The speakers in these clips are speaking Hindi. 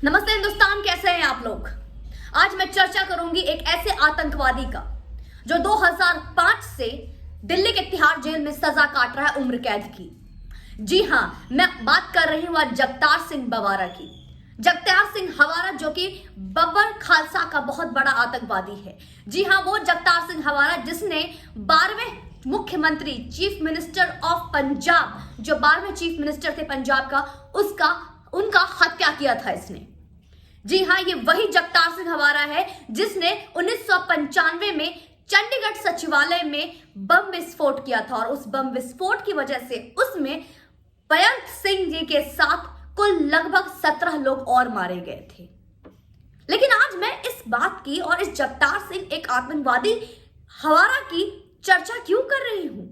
नमस्ते हिंदुस्तान, कैसे हैं आप लोग। आज मैं चर्चा करूंगी एक ऐसे आतंकवादी का जो 2005 से दिल्ली के तिहाड़ जेल में सजा काट रहा है उम्र कैद की। जी हां, मैं बात कर रही हूं जगतार सिंह बवारा की। जगतार सिंह हवारा जो कि बब्बर खालसा का बहुत बड़ा आतंकवादी है। जी हां, वो जगतार सिंह हवारा जिसने 12वें मुख्यमंत्री चीफ मिनिस्टर ऑफ पंजाब, जो 12वें चीफ मिनिस्टर थे पंजाब का, उनका हत्या किया था इसने। जी हां, ये वही जगतार सिंह हवारा है जिसने 1995 में चंडीगढ़ सचिवालय में बम विस्फोट किया था और उस बम विस्फोट की वजह से उसमें बेअंत सिंह जी के साथ कुल लगभग 17 लोग और मारे गए थे। लेकिन आज मैं इस बात की और इस जगतार सिंह एक आतंकवादी हवारा की चर्चा क्यों कर रही हूं।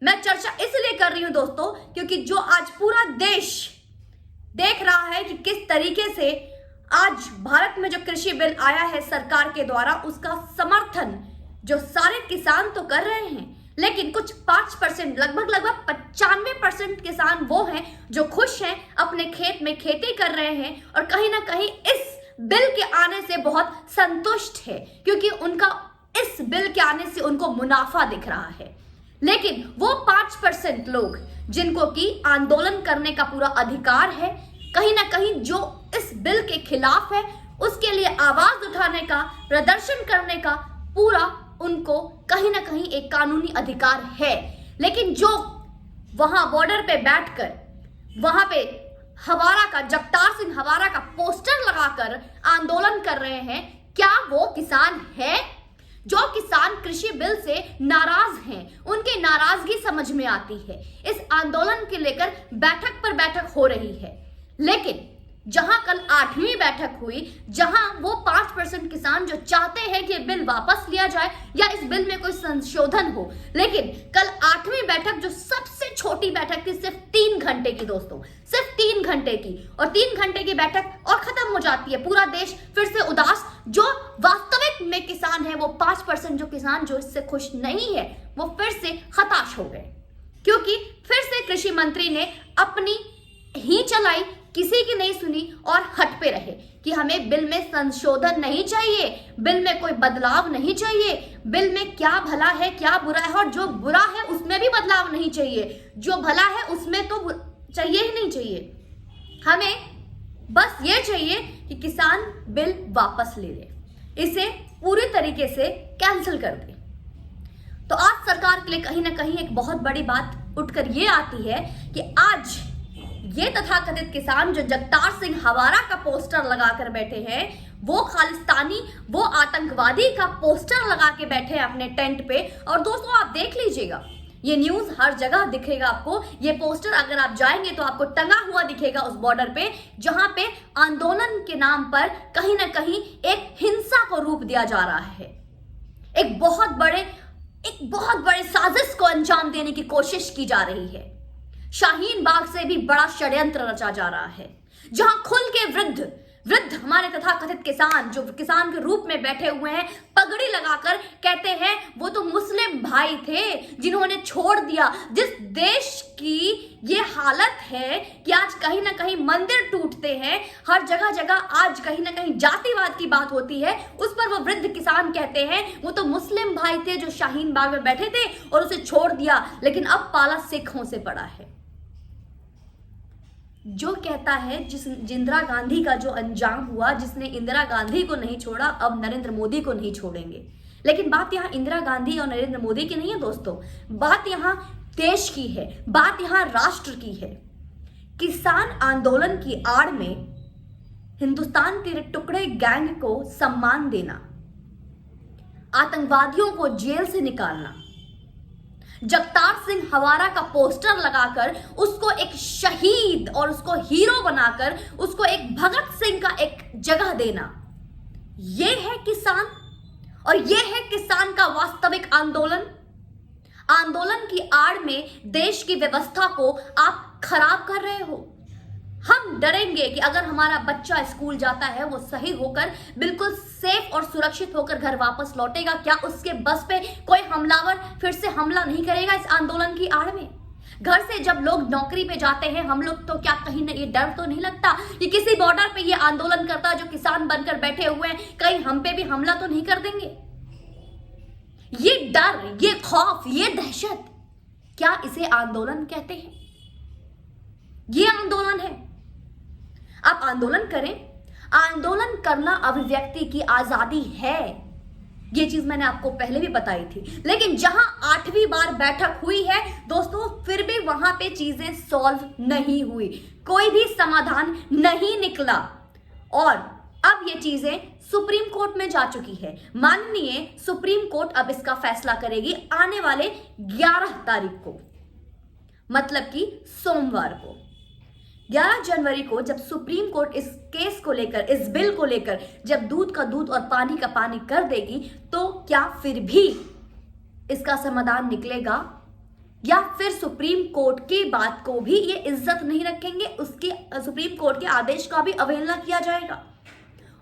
मैं चर्चा इसलिए कर रही हूं दोस्तों, क्योंकि जो आज पूरा देश देख रहा है कि किस तरीके से आज भारत में जो कृषि बिल आया है सरकार के द्वारा, उसका समर्थन जो सारे किसान तो कर रहे हैं, लेकिन कुछ 5% लगभग 95% किसान वो हैं जो खुश हैं, अपने खेत में खेती कर रहे हैं और कहीं ना कहीं इस बिल के आने से बहुत संतुष्ट है, क्योंकि उनका इस बिल के आने से उनको मुनाफा दिख रहा है। लेकिन वो 5% लोग जिनको कि आंदोलन करने का पूरा अधिकार है, कहीं ना कहीं जो इस बिल के खिलाफ है, उसके लिए आवाज उठाने का, प्रदर्शन करने का पूरा उनको कहीं ना कहीं एक कानूनी अधिकार है। लेकिन जो वहां बॉर्डर पे बैठकर वहां पे हवारा का, जगतार सिंह हवारा का पोस्टर लगाकर आंदोलन कर रहे हैं, क्या वो किसान है? जो किसान कृषि बिल से नाराज हैं, उनकी नाराजगी समझ में आती है। इस आंदोलन के लेकर बैठक पर बैठक हो रही है, लेकिन जहां कल 8वीं बैठक हुई, जहां वो 5% किसान जो चाहते हैं कि बिल वापस लिया जाए या इस बिल में कोई संशोधन हो, लेकिन कल 8वीं बैठक जो सबसे छोटी बैठक थी, सिर्फ 3 घंटे की दोस्तों, सिर्फ 3 घंटे की, और 3 घंटे की बैठक और खत्म हो जाती है। पूरा देश फिर से उदास। जो वास्तविक में किसान है, वो 5% जो किसान जो इससे खुश नहीं है, वो फिर से हताश हो गए, क्योंकि फिर से कृषि मंत्री ने अपनी ही चलाई, किसी की नहीं सुनी और हट पे रहे कि हमें बिल में संशोधन नहीं चाहिए, बिल में कोई बदलाव नहीं चाहिए, बिल में क्या भला है क्या बुरा है, और जो बुरा है उसमें भी बदलाव नहीं चाहिए, जो भला है उसमें तो चाहिए ही नहीं चाहिए। हमें बस ये चाहिए कि किसान बिल वापस ले ले, इसे पूरी तरीके से कैंसिल कर दे। तो आज सरकार के लिए कहीं ना कहीं एक बहुत बड़ी बात उठकर ये आती है कि आज ये तथाकथित किसान जो जगतार सिंह हवारा का पोस्टर लगाकर बैठे हैं, वो खालिस्तानी, वो आतंकवादी का पोस्टर लगा के बैठे हैं अपने टेंट पे। और दोस्तों आप देख लीजिएगा, ये न्यूज हर जगह दिखेगा आपको। ये पोस्टर अगर आप जाएंगे तो आपको टंगा हुआ दिखेगा उस बॉर्डर पे, जहां पे आंदोलन के नाम पर कहीं ना कहीं एक हिंसा को रूप दिया जा रहा है। एक बहुत बड़े साजिश को अंजाम देने की कोशिश की जा रही है। शाहीन बाग से भी बड़ा षड्यंत्र रचा जा रहा है, जहां खुल के वृद्ध हमारे तथाकथित किसान जो किसान के रूप में बैठे हुए हैं, पगड़ी लगाकर कहते हैं वो तो मुस्लिम भाई थे जिन्होंने छोड़ दिया। जिस देश की ये हालत है कि आज कहीं ना कहीं मंदिर टूटते हैं, हर जगह आज कहीं ना कहीं जातिवाद की बात होती है, उस पर वो वृद्ध किसान कहते हैं वो तो मुस्लिम भाई थे जो शाहीन बाग में बैठे थे और उसे छोड़ दिया, लेकिन अब पाला सिखों से पड़ा है। जो कहता है जिस इंदिरा गांधी का जो अंजाम हुआ, जिसने इंदिरा गांधी को नहीं छोड़ा, अब नरेंद्र मोदी को नहीं छोड़ेंगे। लेकिन बात यहाँ इंदिरा गांधी और नरेंद्र मोदी की नहीं है दोस्तों, बात यहाँ देश की है, बात यहाँ राष्ट्र की है। किसान आंदोलन की आड़ में हिंदुस्तान के टुकड़े गैंग को सम्मान देना, आतंकवादियों को जेल से निकालना, जगतार सिंह हवारा का पोस्टर लगाकर उसको एक शहीद और उसको हीरो बनाकर उसको एक भगत सिंह का एक जगह देना, ये है किसान। और ये है किसान का वास्तविक आंदोलन की आड़ में देश की व्यवस्था को आप खराब कर रहे हो। हम डरेंगे कि अगर हमारा बच्चा स्कूल जाता है वो सही होकर बिल्कुल सेफ और सुरक्षित होकर घर वापस लौटेगा, क्या उसके बस पे कोई हमलावर फिर से हमला नहीं करेगा इस आंदोलन की आड़ में? घर से जब लोग नौकरी पे जाते हैं, हम लोग तो क्या कहीं ना ये डर तो नहीं लगता कि किसी बॉर्डर पे ये आंदोलन करता जो किसान बनकर बैठे हुए हैं, कहीं हम पे भी हमला तो नहीं कर देंगे? ये डर, ये खौफ, ये दहशत, क्या इसे आंदोलन कहते हैं? ये आंदोलन है। आप आंदोलन करें, आंदोलन करना अभिव्यक्ति की आजादी है, ये चीज मैंने आपको पहले भी बताई थी। लेकिन जहां 8वीं बार बैठक हुई है दोस्तों, फिर भी वहां पे चीजें सॉल्व नहीं हुई, कोई भी समाधान नहीं निकला और अब ये चीजें सुप्रीम कोर्ट में जा चुकी है। माननीय सुप्रीम कोर्ट अब इसका फैसला करेगी आने वाले 11 तारीख को, मतलब कि सोमवार को। 11 जनवरी को जब सुप्रीम कोर्ट इस केस को लेकर, इस बिल को लेकर जब दूध का दूध और पानी का पानी कर देगी, तो क्या फिर भी इसका समाधान निकलेगा या फिर सुप्रीम कोर्ट की बात को भी ये इज्जत नहीं रखेंगे, उसके सुप्रीम कोर्ट के आदेश का भी अवहेलना किया जाएगा?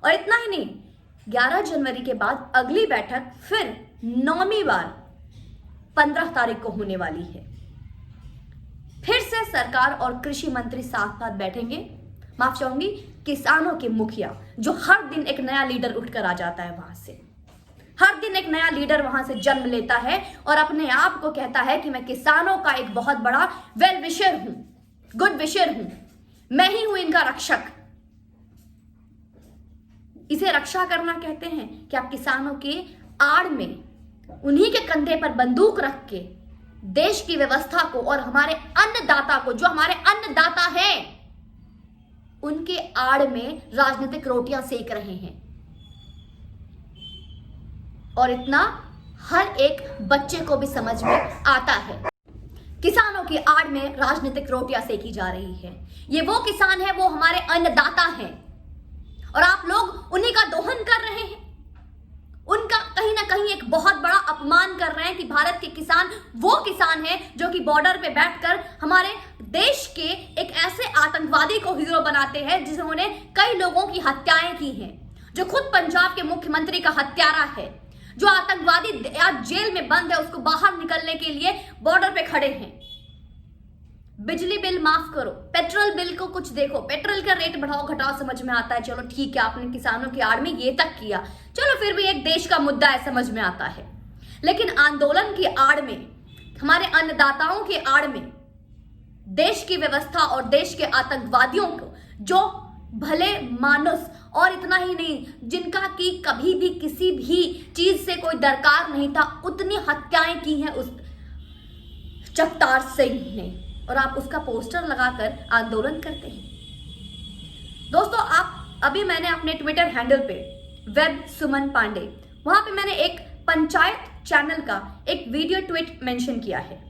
और इतना ही नहीं, 11 जनवरी के बाद अगली बैठक फिर 9वीं बार 15 तारीख को होने वाली है। फिर से सरकार और कृषि मंत्री साथ साथ बैठेंगे। माफ चाहूंगी, किसानों के मुखिया, जो हर दिन एक नया लीडर उठकर आ जाता है वहां से, हर दिन एक नया लीडर वहां से जन्म लेता है और अपने आप को कहता है कि मैं किसानों का एक बहुत बड़ा वेल विशर हूं, गुड विशर हूं, मैं ही हूं इनका रक्षक। इसे रक्षा करना कहते हैं कि आप किसानों के आड़ में, उन्हीं के कंधे पर बंदूक रख के देश की व्यवस्था को और हमारे अन्नदाता को, जो हमारे अन्नदाता हैं, उनके आड़ में राजनीतिक रोटियां सेक रहे हैं। और इतना हर एक बच्चे को भी समझ में आता है। किसानों की आड़ में राजनीतिक रोटियां सेकी जा रही है। ये वो किसान है, वो हमारे अन्नदाता हैं और आप लोग उन्हीं का दोहन कर रहे हैं, उनका कहीं ना कहीं एक बहुत बड़ा अपमान कर रहे हैं कि भारत के किसान वो किसान हैं जो कि बॉर्डर पे बैठकर हमारे देश के एक ऐसे आतंकवादी को हीरो बनाते हैं जिन्होंने कई लोगों की हत्याएं की हैं, जो खुद पंजाब के मुख्यमंत्री का हत्यारा है, जो आतंकवादी आज जेल में बंद है, उसको बाहर निकलने के लिए बॉर्डर पे खड़े हैं। बिजली बिल माफ करो, पेट्रोल बिल को कुछ देखो, पेट्रोल का रेट बढ़ाओ घटाओ समझ में आता है, चलो ठीक है, आपने किसानों की आड़ में ये तक किया, चलो फिर भी एक देश का मुद्दा है, समझ में आता है। लेकिन आंदोलन की आड़ में, हमारे अन्नदाताओं के आड़ में देश की व्यवस्था और देश के आतंकवादियों को, जो भले मानुस और इतना ही नहीं, जिनका की कभी भी किसी भी चीज से कोई दरकार नहीं था, उतनी हत्याएं की हैं उस जगतार सिंह ने, और आप उसका पोस्टर लगाकर आंदोलन करते हैं। दोस्तों, आप अभी मैंने अपने ट्विटर हैंडल पे वेब सुमन पांडे, वहां पे मैंने एक पंचायत चैनल का एक वीडियो ट्वीट मेंशन किया है।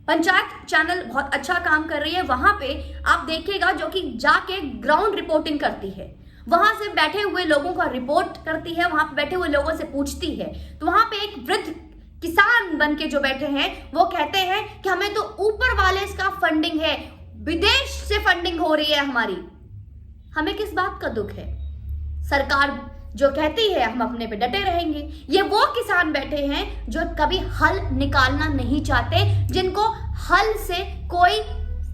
पंचायत चैनल बहुत अच्छा काम कर रही है, वहां पे आप देखिएगा, जो कि जाके ग्राउंड रिपोर्टिंग करती है, वहां से बैठे हुए लोगों का रिपोर्ट करती है, वहां पे बैठे हुए लोगों से पूछती है। तो वहां पे एक वृद्ध किसान बन के जो बैठे हैं, वो कहते हैं कि हमें तो ऊपर वाले इसका फंडिंग है, विदेश से फंडिंग हो रही है हमारी, हमें किस बात का दुख है? सरकार जो कहती है हम अपने पे डटे रहेंगे। ये वो किसान बैठे हैं जो कभी हल निकालना नहीं चाहते, जिनको हल से कोई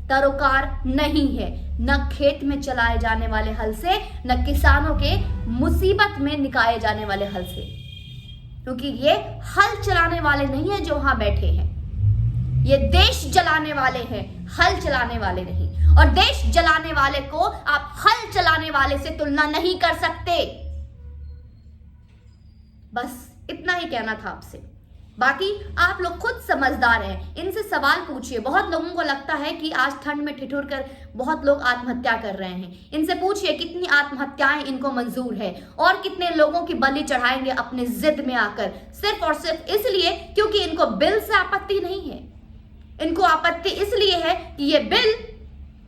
तरोकार नहीं है, न खेत में चलाए जाने वाले हल से, न किसानों के मुसीबत में निकाले जाने वाले हल से, क्योंकि ये हल चलाने वाले नहीं है जो वहां बैठे हैं, ये देश जलाने वाले हैं, हल चलाने वाले नहीं। और देश जलाने वाले को आप हल चलाने वाले से तुलना नहीं कर सकते। बस इतना ही कहना था आपसे, बाकी आप लोग खुद समझदार हैं, इनसे सवाल पूछिए। बहुत लोगों को लगता है कि आज ठंड में ठिठुर कर बहुत लोग आत्महत्या कर रहे हैं, इनसे पूछिए कितनी आत्महत्याएं इनको मंजूर है और कितने लोगों की बलि चढ़ाएंगे अपने जिद में आकर, सिर्फ और सिर्फ इसलिए क्योंकि इनको बिल से आपत्ति नहीं है। इनको आपत्ति इसलिए है कि ये बिल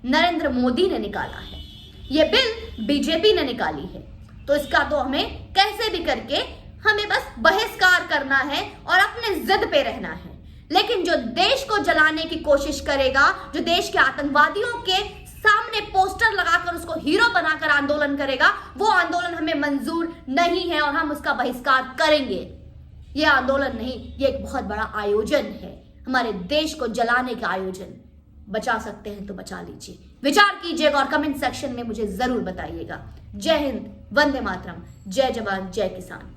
नरेंद्र मोदी ने निकाला है, ये बिल बीजेपी ने निकाली है, तो इसका तो हमें कैसे भी करके हमें बस बहिष्कार करना है और अपने जिद पे रहना है। लेकिन जो देश को जलाने की कोशिश करेगा, जो देश के आतंकवादियों के सामने पोस्टर लगाकर उसको हीरो बनाकर आंदोलन करेगा, वो आंदोलन हमें मंजूर नहीं है और हम उसका बहिष्कार करेंगे। ये आंदोलन नहीं, ये एक बहुत बड़ा आयोजन है। हमारे देश को जलाने का आयोजन बचा सकते हैं तो बचा लीजिए। विचार कीजिएगा और कमेंट सेक्शन में मुझे जरूर बताइएगा। जय हिंद, वंदे मातरम, जय जवान जय किसान।